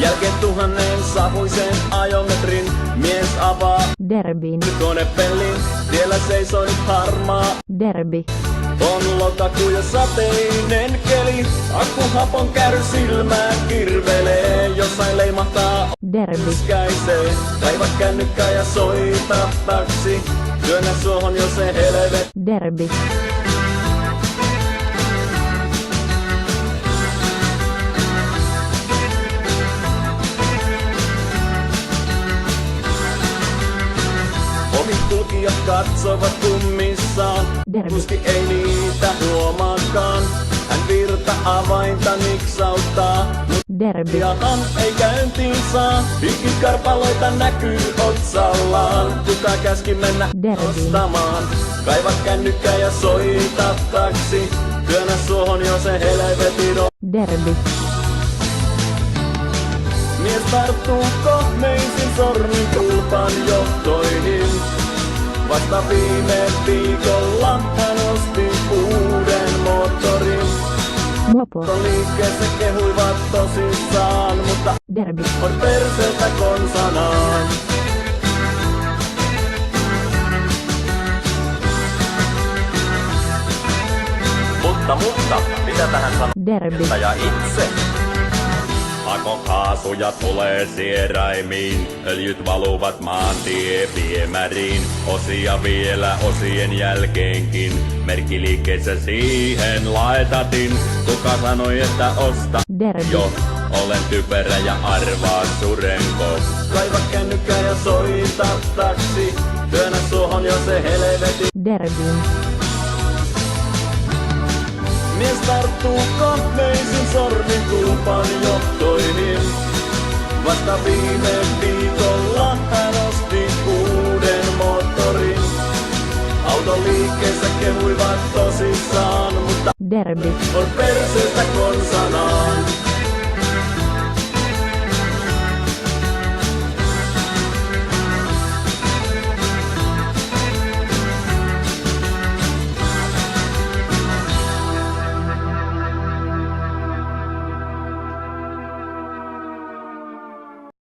Jälkeen 1000 savuisen ajometrin mies avaa Derbin. konepellin. Tiellä seisoo nyt harmaa. Derbi. On lokakuu ja sateinen keli. Akkuhapon käry silmää kirvelee. Jossain leimahtaa Derbi. käisee. Kaiva kännykkää ja soita taksi. Työnnä suohon jo se helvet. Derbi. Ohikulkijat katsovat kummissaan. Derbi. Kuski ei niitä huomaakaan. Hän virta avainta niksauttaa. Derbi. Jahan ei käyntiin saa. Hikikarpaloita näkyy otsallaan. Kuka käski mennä Derbi. ostamaan? Kaiva kännykkää ja soita taksi. Työnnä suohon jo se helvetin Derbi. Mies tarttuu kohmeisin sormin tulpan johtoihin. Vasta viime viikolla hän osti uuden moottorin. Mopo. Liikkeessä kehuivat tosissaan, mutta Derbi. on perseeltä konsanaan. Mutta, mitä tähän sanoo? Derbi. Ja itse. Pakokaasuja tulee sieraimiin, öljyt valuvat maantieviemäriin. Osia vielä osien jälkeenkin, merkkiliikkeessä siihen laitatin. Kuka sanoi, että osta Derbi. jo? Olen typerä ja arvaa surenko. Kaiva kännykkää ja soita taksi. Työnnä suohon jo se helveti. Derbin. Mies tarttuu kohmeisin sormin tulpan johtoihin. Vasta viime viikolla hän osti uuden moottorin. Autoliikkeessä kehuivat tosissaan, mutta Derbi. on perseestä konsanaan.